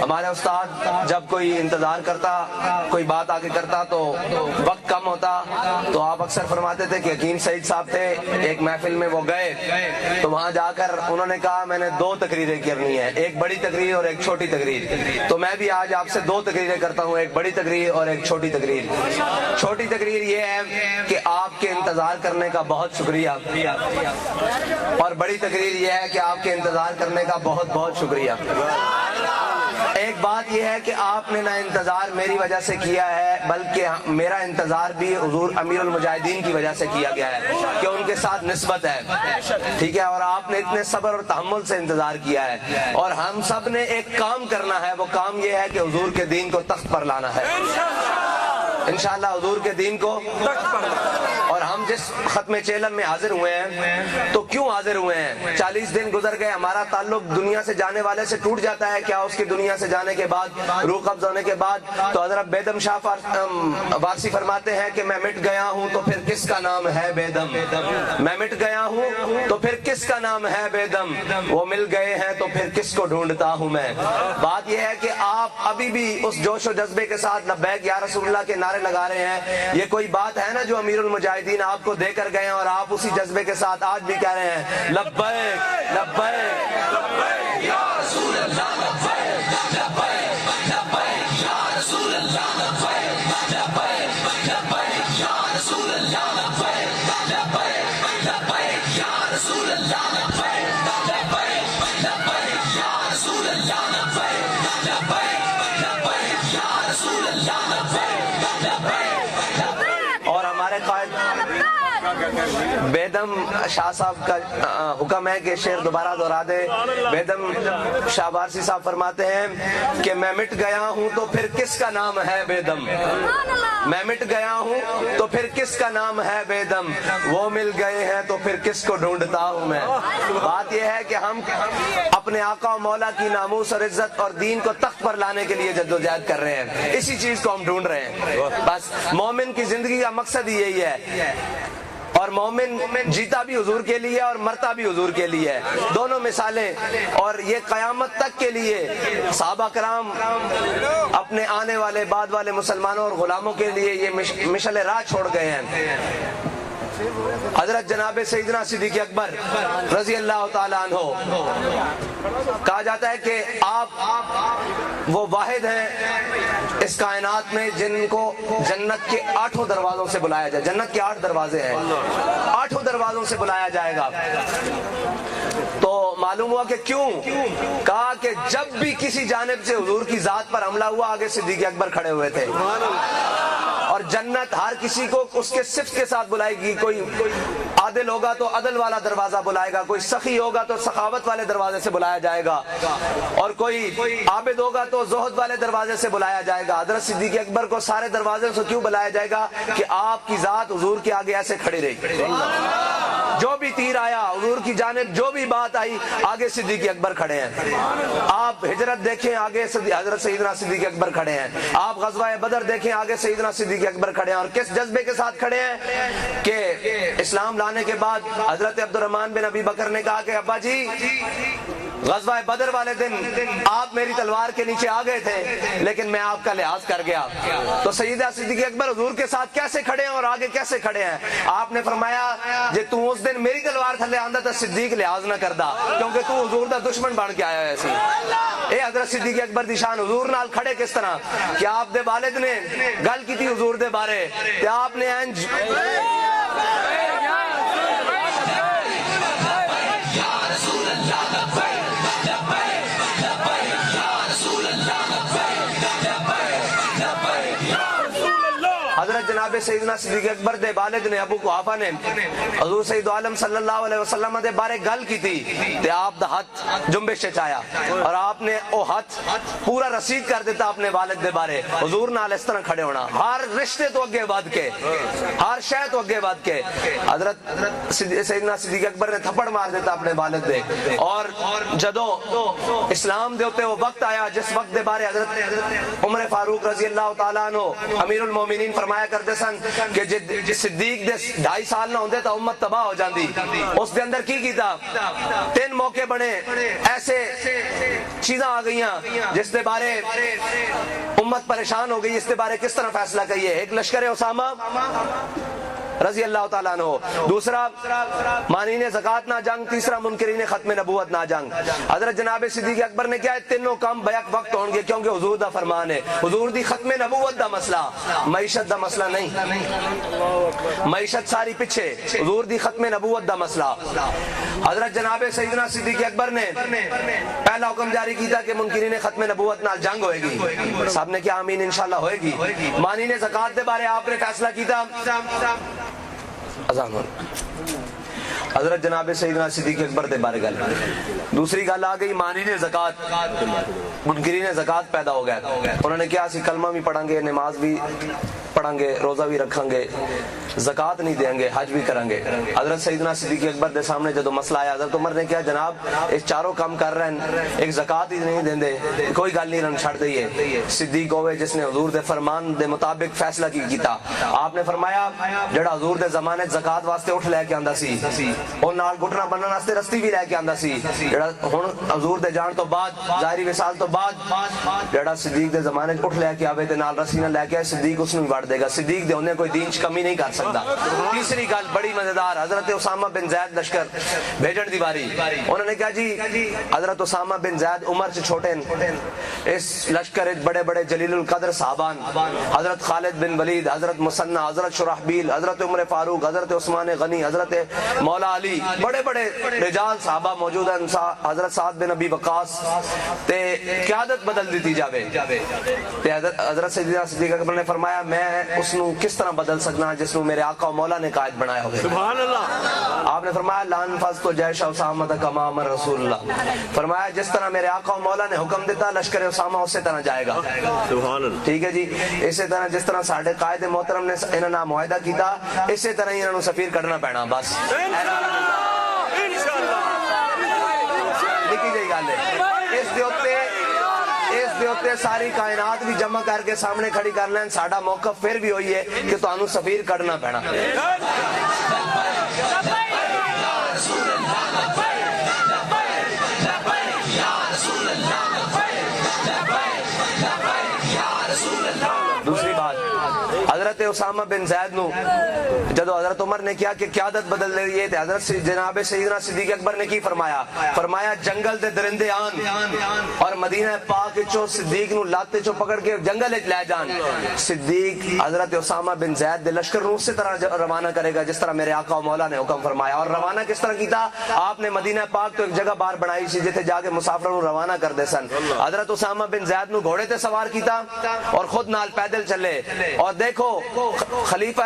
ہمارے استاد جب کوئی انتظار کرتا، کوئی بات آگے کرتا تو وقت کم ہوتا، تو آپ اکثر فرماتے تھے کہ حکیم سعید صاحب تھے، ایک محفل میں وہ گئے تو وہاں جا کر انہوں نے کہا میں نے 2 تقریریں کرنی ہے، ایک بڑی تقریر اور ایک چھوٹی تقریر۔ تو میں بھی آج آپ سے 2 تقریریں کرتا ہوں، ایک بڑی تقریر اور ایک چھوٹی تقریر۔ چھوٹی تقریر یہ ہے کہ آپ کے انتظار کرنے کا بہت شکریہ، اور بڑی تقریر یہ ہے کہ آپ کے انتظار کرنے کا بہت بہت شکریہ۔ ایک بات یہ ہے کہ آپ نے نہ انتظار میری وجہ سے کیا ہے، بلکہ میرا انتظار بھی حضور امیر المجاہدین کی وجہ سے کیا گیا ہے کہ ان کے ساتھ نسبت ہے، ٹھیک ہے، اور آپ نے اتنے صبر اور تحمل سے انتظار کیا ہے، اور ہم سب نے ایک کام کرنا ہے، وہ کام یہ ہے کہ حضور کے دین کو تخت پر لانا ہے انشاءاللہ، حضور کے دین کو تخت پر لانا۔ اور ہم جس ختم چیلم میں حاضر ہوئے ہیں تو کیوں حاضر ہوئے ہیں؟ 40 دن گزر گئے، ہمارا تعلق دنیا سے جانے والے سے ٹوٹ جاتا ہے کیا؟ اس کی دنیا سے جانے کے بعد، روح قبض ہونے کے بعد تو حضرت بیدم شاہ وارسی فرماتے ہیں کہ میں مٹ گیا ہوں تو پھر کس کا نام ہے بیدم، میں مٹ گیا ہوں تو پھر کس کا نام ہے بیدم، وہ مل گئے ہیں تو پھر کس کو ڈھونڈتا ہوں میں۔ بات یہ ہے کہ آپ ابھی بھی اس جوش و جذبے کے ساتھ لبیک یا رسول اللہ کے نعرے لگا رہے ہیں، یہ کوئی بات ہے نا جو امیر المجاہدین آپ کو دے کر گئے ہیں، اور آپ اسی جذبے کے ساتھ آج بھی کہہ رہے ہیں لبیک لبیک لبیک یا رسول اللہ، لبیک لبیک لبیک یا رسول اللہ، لبیک لبیک لبیک یا رسول اللہ، لبیک لبیک لبیک یا رسول اللہ، لبیک لبیک لبیک یا رسول اللہ، لبیک لبیک لبیک یا رسول اللہ، لبیک لبیک۔ اور ہمارے قائد بیدم شاہ صاحب کا حکم ہے کہ شعر دوبارہ دہرا دے۔ بیدم شاہ وارسی صاحب فرماتے ہیں کہ میں مٹ گیا ہوں تو پھر کس کا نام ہے بیدم، میں مٹ گیا ہوں تو پھر کس کا نام ہے بیدم، وہ مل گئے ہیں تو پھر کس کو ڈھونڈتا ہوں میں۔ بات یہ ہے کہ ہم اپنے آقا و مولا کی ناموس اور عزت اور دین کو تخت پر لانے کے لیے جدوجہد کر رہے ہیں، اسی چیز کو ہم ڈھونڈ رہے ہیں۔ بس مومن کی زندگی کا مقصد ہی یہی ہے، اور مومن جیتا بھی حضور کے لیے اور مرتا بھی حضور کے لیے ہے، دونوں مثالیں۔ اور یہ قیامت تک کے لیے صحابہ کرام اپنے آنے والے بعد والے مسلمانوں اور غلاموں کے لیے یہ مشعل راہ چھوڑ گئے ہیں۔ حضرت جناب سیدنا صدیق اکبر رضی اللہ تعالیٰ عنہ، کہا جاتا ہے کہ آپ وہ واحد ہیں اس کائنات میں جن کو جنت کے 8 دروازوں سے بلایا جائے، جنت کے 8 دروازے ہیں، 8 دروازوں سے بلایا جائے گا۔ تو معلوم ہوا کہ کیوں؟ کہا کہ جب بھی کسی جانب سے حضور کی ذات پر حملہ ہوا آگے صدیق اکبر کھڑے ہوئے تھے، اور جنت ہر کسی کو اس کے صفت کے ساتھ بلائے گی، کوئی عادل ہوگا تو عدل والا دروازہ بلائے گا، کوئی سخی ہوگا تو سخاوت والے دروازے سے بلایا جائے گا، اور کوئی عابد ہوگا تو زہد والے دروازے سے بلایا جائے گا۔ حضرت صدیق اکبر کو سارے دروازے سے کیوں بلایا جائے گا؟ کہ آپ کی ذات حضور کے آگے ایسے کھڑی رہی، جو بھی تیر آیا حضور کی جانب، جو بھی بات آئی آگے صدیق اکبر کھڑے ہیں۔ آپ ہجرت دیکھیں آگے حضرت سیدنا صدیق اکبر کھڑے ہیں، آپ غزوہ بدر دیکھیں آگے سیدنا صدیق اکبر کھڑے ہیں، اور کس جذبے کے ساتھ کھڑے ہیں کہ اسلام لانے کے بعد حضرت عبد الرحمن بن ابی بکر نے کہا کہ ابا جی غزوہ بدر والے دن آپ میری تلوار کے نیچے آ گئے تھے لیکن میں آپ کا لحاظ کر گیا۔ تو سیدہ صدیق اکبر حضور کے ساتھ کیسے کھڑے ہیں اور آگے کیسے کھڑے ہیں؟ آپ نے فرمایا جے تو اس دن میری تلوار تھلے آندا تو صدیق لحاظ نہ کردا، کیونکہ تو حضور دا دشمن بن کے آیا ہے سی۔ اے حضرت صدیق اکبر دی شان حضور نال کھڑے کس طرح کہ آپ دے والد نے گل کی تھی حضور دے بارے تے آپ نے انج حضرت جناب سیدنا صدیق اکبر دے والد نے ابو قحافہ نے حضور سید عالم صلی اللہ علیہ وسلم دے بارے گل کی تھی تے آپ دا ہاتھ جنبش چایا اور آپ نے او ہاتھ پورا رسید کر دیتا اپنے والد دے بارے۔ حضور نال اس طرح کھڑے ہونا، ہر رشتے تو اگے ود کے، ہر شے تو اگے ود کے۔ حضرت سیدنا صدیق اکبر نے تھپڑ مار دیتا اپنے والد دے، اور جدوں اسلام دے اوتے وہ وقت آیا جس وقت دے بارے حضرت عمر فاروق رضی اللہ تعالیٰ عنہ امیر المومنین فرمایا کرتے سن کہ جے صدیق دے 2.5 سال نہ ہوندے تو امت تباہ ہو جاندی. اس دے اندر کی کیتا؟ 3 موقع بنے ایسے چیزاں آ گئیاں جس دے بارے امت پریشان ہو گئی. اس دے بارے کس طرح فیصلہ کیے؟ ایک لشکر اسامہ رضی اللہ تعالیٰ عنہ، دوسرا مانین زکوٰۃ نہ جنگ، تیسرا منکرین ختم نبوت نہ جنگ. حضرت جناب صدیق اکبر نے کیا ہے تینوں کام بیک وقت ہون گے کیونکہ حضور دا فرمان ہے. حضور دی ختم نبوت دا مسئلہ، معیشت دا مسئلہ نہیں، معیشت ساری پیچھے، حضور دی ختم نبوت دا مسئلہ. حضرت جناب سیدنا صدیق اکبر نے پہلا حکم جاری کیتا کہ منکرین ختم نبوت نال جنگ ہوئے گی. سب نے کیا آمین انشاءاللہ ہوئے گی. مانین زکوٰۃ دے بارے آپ نے فیصلہ کیتا. حضرت جناب سیدنا صدیق اکبر دے بارے گل. دوسری گل آ گئی مانین زکوٰۃ. منکرین زکوٰۃ پیدا ہو گئے. انہوں نے کیا اسی کلمہ بھی پڑھیں گے، نماز بھی پڑھیں گے، روزہ بھی رکھیں گے، زکوٰۃ نہیں دیں گے، حج بھی کریں گے. حضرت سیدنا صدیق اکبر دے سامنے جدو مسئلہ آیا حضرت عمر نے کیا جناب اس چاروں کام کر رہے ہیں، ایک زکوٰۃ ہی نہیں دیں دے، کوئی گل نہیں، رن چھڑ دئیے. صدیق ہوئے جس نے حضور دے فرمان دے مطابق فیصلہ کیتا. آپ نے فرمایا جڑا حضور دے زمانے زکوٰۃ واسطے اٹھ لے کے آندا سی اور نال گھٹنا بننے واسطے رستی بھی لے کے آندا سی، جڑا ہن حضور دے جان تو بعد ظاہری وصال تو بعد جڑا صدیق دے زمانے اٹھ لے کے آوے تے نال رسی نہ لے کے آئے، صدیق اس نوں وڑ دے گا. صدیق دے ہونے کوئی دین چ کمی نہیں کر سکتا. تیسری گل بڑی مزیدار، حضرت اسامہ بن زید لشکر بھیجن دی باری. انہوں نے کہا جی حضرت اسامہ بن زید عمر سے چھوٹے ہیں، اس لشکر بڑے بڑے جلیل القدر صحابان حضرت خالد بن ولید، حضرت مسنہ، حضرت شرحبیل، حضرت عمر فاروق، حضرت عثمان غنی، حضرت مولا علی، بڑے بڑے رجال صحابہ موجود ہیں. حضرت سعد بن ابی وقاص تے قیادت بدل دیتی جاوے. حضرت سیدنا صدیق اکبر نے فرمایا میں اس نو کس طرح بدل سکنا جس نو میرے آقا و مولا نے قائد بنایا ہوگا. سبحان اللہ. آپ نے فرمایا لان فض تو جیش اسامہ کما امر رسول اللہ. فرمایا جس طرح میرے آقا و مولا نے حکم دیتا لشکر اسامہ اسی طرح جائے گا. سبحان اللہ. ٹھیک ہے جی. اسی طرح جس طرح ساڈے قائد محترم نے انہاں نال معاہدہ کیتا اسی طرح ہی انہاں نو سفیر کڈنا پینا. بس نکی جی گل ہے. اس دے اوتے ساری کائنات بھی جمع کر کے سامنے کھڑی کر لین. ساڈا موقف پھر بھی ہوئی ہے کہ تانوں سفیر کڈنا پینا. دوسری بات حضرت اسامہ بن زید نو جدو حضرت عمر نے کیا کہ قیادت بدل رہی ہے تو حضرت جناب سیدنا صدیق اکبر نے کی فرمایا؟ فرمایا جنگل دے درندے آن اور مدینہ پاک چو صدیق نو لاتے چو پکڑ کے جنگل لے جان. صدیق حضرت اسامہ بن زید دے لشکر نو اسی طرح روانہ کرے گا جس طرح میرے آقا و مولا نے حکم فرمایا. اور روانہ کس طرح کیتا؟ آپ نے مدینہ پاک تو ایک جگہ بار بنائی سی جتے جا کے مسافروں نو روانہ کر دے سن. حضرت اسامہ بن زید نو گھوڑے تے سوار کیتا اور خود نال پیدل چلے. اور دیکھو خلیفہ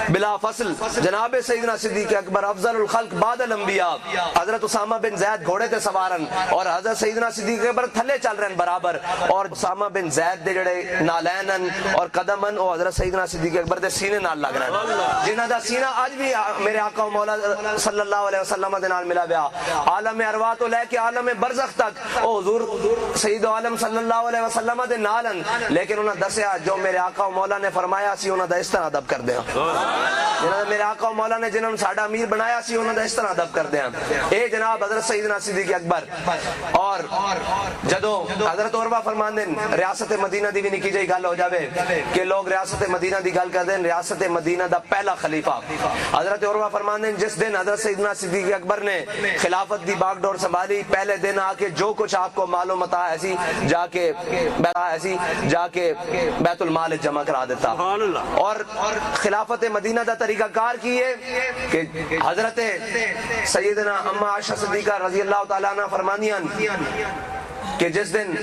بلا فصل جناب سیدنا صدیق اکبر افضل الخلق بعد الانبیاء حضرت اسامہ بن زید گھوڑے تے سوارن اور حضرت سیدنا صدیق اکبر تھلے چل رہے ہیں برابر. اور اسامہ بن زید دے جڑے نالینن اور قدمن او حضرت سیدنا صدیق اکبر دے سینے نال لگ رہے ہیں جنہاں دا سینہ اج بھی میرے آقا و مولا صلی اللہ علیہ وسلم دے نال ملا پیا. عالم ارواح تو لے کے عالم برزخ تک او حضور سید عالم صلی اللہ علیہ وسلم دے نالن. لیکن انہاں دسیا جو میرے آقا و مولا نے فرمایا سی انہاں دا اس طرح ادب کر دیاں. جنہاں میرے آقا و مولا نے جنہاں ساڈا امیر بنایا سی انہاں دا اس طرح ادب کر دیاں. اے جناب حضرت سیدنا صدیق اکبر. اور جدو حضرت عروہ فرماندے ریاست مدینہ دی بھی نکی جئی گل ہو جاوے کہ لوگ ریاست مدینہ دی گل کردے. ریاست مدینہ دا پہلا خلیفہ حضرت عروہ فرماندے جس دن حضرت سیدنا صدیق اکبر نے خلافت دی باغ ڈور سنبھالی پہلے دن آ کے جو کچھ آپ کو معلوم متا ایسی جا کے بیت المال جمع کرا دیتا. اور خلافت مدینہ دا طریقہ کار کی ہے کہ حضرت سیدنا اما عائشہ صدیقہ رضی اللہ تعالیٰ عنہ فرمانیاں کہ جس دن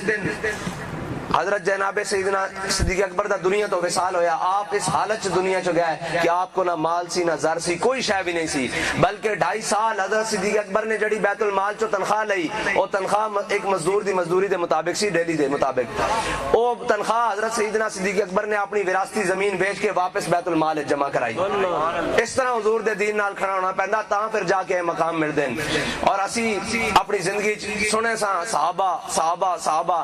حضرت جناب سیدنا صدیق اکبر دا دنیا تو وصال ہویا آپ اس حالت چ دنیا چ گئے کہ آپ کو نہ مال سی نہ زر سی کوئی شے بھی نہیں سی بلکہ 2.5 سال حضرت صدیق اکبر نے جڑی بیت المال چو تنخواہ لئی او تنخواہ ایک مزدور دی مزدوری دے مطابق سی ڈیلی دے مطابق او تنخواہ حضرت سیدنا صدیق اکبر نے اپنی وراثتی زمین بیچ کے واپس بیت المال جمع کرائی. اس طرح حضور دے دین نال کھڑا ہونا پیندا تاں پھر جا کے مقام ملدے. اور اسی اپنی زندگی سنے سا صحابہ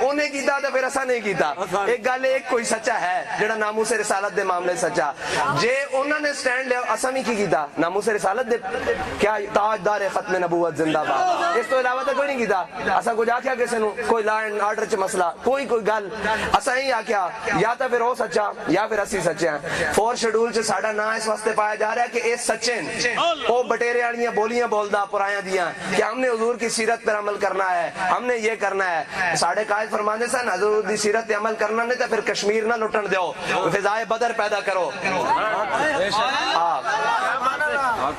انہیں کیتا تو پھر اسا نہیں کیتا. ایک گل ایک کوئی سچا ہے جڑا ناموس رسالت دے معاملے سچا جے انہوں نے سٹینڈ لیا اسا نہیں کیتا ناموس رسالت دے کیا تاجدار ختم نبوت زندہ باد اس تو علاوہ تو کوئی نہیں کیتا. اسا کچھ آکھیا کسی نو کوئی لا اینڈ آرڈر چ مسئلہ کوئی گل اسا ہی آکھیا یا تو پھر وہ سچا یا پھر اسی سچے ہیں. 4 شیڈول چ ساڈا نا اس واسطے پایا جا رہا ہے کہ اے سچے ہیں وہ بٹیرے والیاں بولیاں بولدا پرایاں دیاں کہ ہم نے حضور کی سیرت پر عمل کرنا ہے ہم نے یہ کرنا ہے. ساڈے قائد فرماندے سن حضور دی سیرت پہ عمل کرنا نہیں تو پھر کشمیر نہ لٹن دیو فضائے بدر پیدا کرو.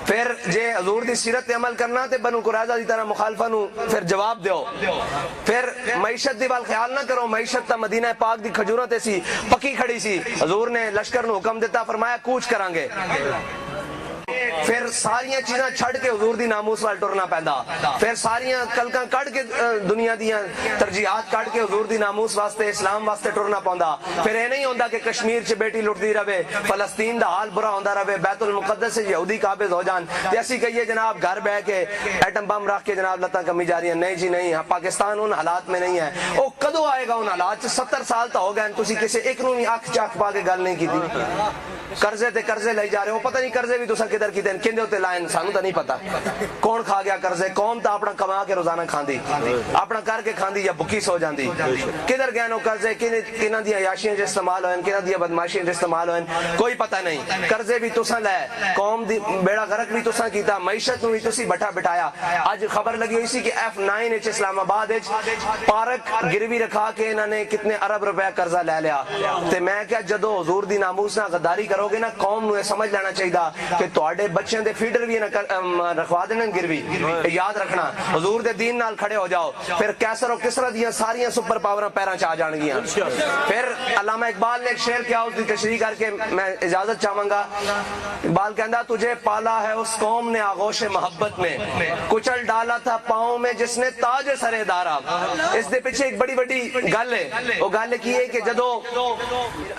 پھر جے حضور دی سیرت پہ عمل کرنا تے بنو قریظہ دی طرح مخالفاں نو پھر جواب دیو. پھر معیشت دی وال خیال نہ کرو معیشت تا مدینہ پاک دی کھجوراں تے سی پکی کھڑی سی حضور نے لشکر نو حکم دیتا فرمایا کوچ کران گے. پھر ساریاں چیزاں چھڑ کے حضور دی ناموس وال ٹرنا پیندا. پھر ساریاں کلکاں کٹ کے دنیا دیاں ترجیحات کٹ کے حضور دی ناموس واسطے اسلام واسطے ٹرنا پوندا. پھر اے نہیں ہوندا کہ کشمیر چ بیٹی لٹدی رہے فلسطین دا حال برا ہوندا رہے بیت المقدس سے یہودی قابض ہو جان تے اسی کہیے جناب گھر بیٹھ کے ایٹم بم رکھ کے جناب لتاں کمی جا رہی ہیں. نہیں جی نہیں پاکستان ان حالات میں نہیں ہے. او کدو آئے گا ان حالات 70 سال تو ہو گئے تسی کسی ایک نو بھی اکھ چاک پا کے گل نہیں کیتی. قرضے تے قرضے لے جا رہے ہو پتہ نہیں قرضے بھی تساں کدھر کیتے کیندے تے لائن سانو تو نہیں پتا کون کھا گیا قرضے. قوم تا اپنا کما کے روزانہ کھاندی اپنا کر کے کھاندی یا بکی سو جاندی. کدھر گئے نو قرضے کنہاں دی عیاشیاں وچ استعمال ہوئن کنہاں دی بدماشیاں وچ استعمال ہوئن کوئی پتہ نہیں. قرضے بھی تساں لے قوم دی بیڑا غرق بھی تساں کیتا معیشت نو بھی تسی بٹھا بٹھایا. اج خبر لگی ہوئی سی کہ F9 وچ اسلام آباد وچ پارک گروی رکھا کے انہاں نے کتنے ارب روپے قرضہ لے لیا. تے میں کیا جدو حضور دی ناموس نال غداری کرو گے نا قوم نو سمجھ لینا چاہیے کہ تواڈے بچیاں دے فیڈر بھی رکھوا دینا گروی. یاد رکھنا حضور دے دین نال کھڑے ہو جاؤ پھر کیسر و کسرا دیاں ساریاں سپر پاوراں پیراں چ آ جان گیاں. پھر علامہ اقبال نے ایک شعر کیا اس کی تشریح کر کے میں اجازت چاہوں گا. اقبال کہندا تجھے پالا ہے اس قوم نے آغوش محبت میں کچل ڈالا تھا پاؤں میں جس نے تاج سرے دارا. اس دے پیچھے ایک بڑی بڑی گل ہے. وہ گل کی ہے کہ جدو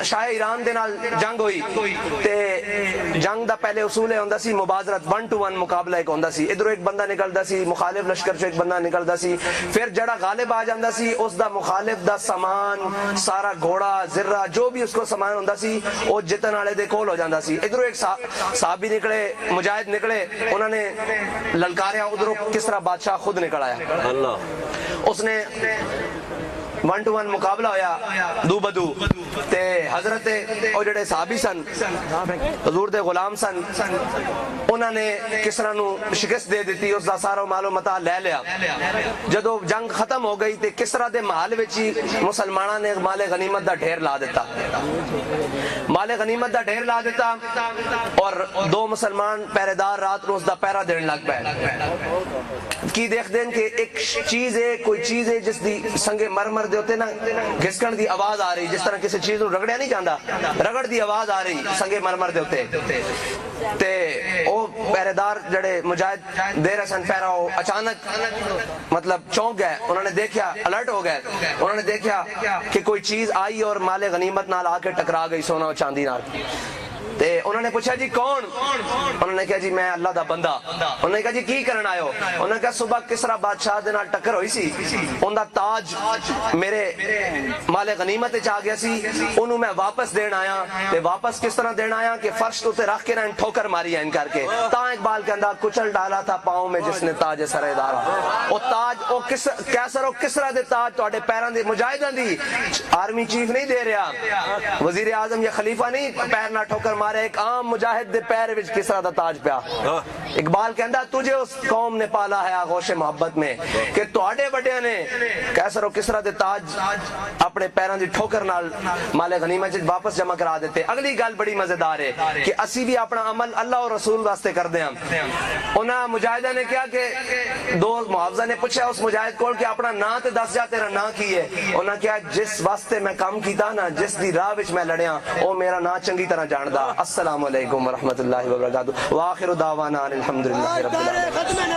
شاہ ایران دے نال جنگ ہوئی تے جنگ دا پہلے اصول ہوندا سی مبازرت 1 to 1 مقابلہ ایک ہوندا سی. ادھر ایک بندہ نکلدا سی مخالف لشکر چ ایک بندہ نکلدا سی. پھر جڑا غالب آ جاندا سی اس دا مخالف دا سامان سارا گھوڑا ذرہ جو بھی اس کو سامان ہوندا سی وہ جتن والے دے کول ہو جاندا سی. ادھر ایک صحابی نکلے مجاہد نکلے انہوں نے للکاریا. ادھر کس طرح بادشاہ خود نکل آیا اس نے 1 to 1 مقابلہ ہویا دو بدو تے حضرت او جڑے صحابی سن حضور دے غلام سن انہوں نے کسرا نو شکست دے دیتی اس دا سارا مال و متاع لے لیا. جدو جنگ ختم ہو گئی تے کسرا دے محل وچ ہی مسلماناں نے مال غنیمت دا ڈھیر لا دیتا. مال غنیمت دا ڈھیر لا دیتا اور 2 مسلمان پہرے دار رات نو اس دا پہرا دین لگ پئے. کی دیکھ دین کہ ایک چیز ہے کوئی چیز ہے جس دی سنگ مرمر دے ہوتے نا گھسکن دی آواز آ رہی جس طرح کسی چیز نو رگڑیا نہیں جاندا رگڑ دی آواز آ رہی سنگ مرمر دے ہوتے تے او پہرے دار جڑے مجاہد دے رہے سن پہرا او اچانک مطلب چونک گئے. انہوں نے دیکھا الرٹ ہو گئے. انہوں نے دیکھا کہ کوئی چیز آئی اور مال غنیمت نال آ کے ٹکرا گئی سونا و چاندی نال. تے انہوں نے پوچھا جی کون؟ انہوں نے کہا جی میں اللہ دا بندہ. انہوں نے کہا جی کی کرن آئے ہو؟ انہوں نے کہا صبح کسرا بادشاہ دے نال ٹکر ہوئی سی ان دا تاج میرے مال غنیمت وچ آ گیا سی انہوں میں واپس دین آیا. تے واپس کس طرح دین آیا کہ فرش تو تے رکھ کے نہ ٹھوکر ماری ان کر کے. تا اقبال کہندا کچل ڈالا تھا پاؤں میں جس نے تاج سرے دارا. او تاج او کیسر او کسرا دے تاج تواڈے پیراں دے مجاہداں دی آرمی چیف نہیں دے رہا وزیر اعظم یا خلیفہ نہیں پیر نہ ٹھوکر مارے ایک عام مجاہد دے پیر وچ کسرا دا تاج پیا. اقبال کہندا تجھے اس قوم نے پالا ہے آغوش محبت میں کہ تواڈے بڑیاں نے کیسر و کسرا دے تاج اپنے پیراں دی ٹھوکر نال مال غنیمت وچ واپس جمع کرا دیتے. اگلی گل بڑی مزیدار ہے کہ اسی بھی اپنا عمل اللہ اور رسول واسطے کردے ہاں. انہاں مجاہداں نے کہا کہ 2 محافظہ نے پوچھا اس مجاہد کول کہ اپنا نام تے دس جا تیرا نام کی ہے. انہاں کہا جس واسطے میں کام کیتا نا جس دی راہ وچ میں لڑیا او میرا نام چنگی طرح جاندا. السلام علیکم ورحمۃ اللہ وبرکاتہ. وآخر دعوانا الحمدللہ رب العالمین.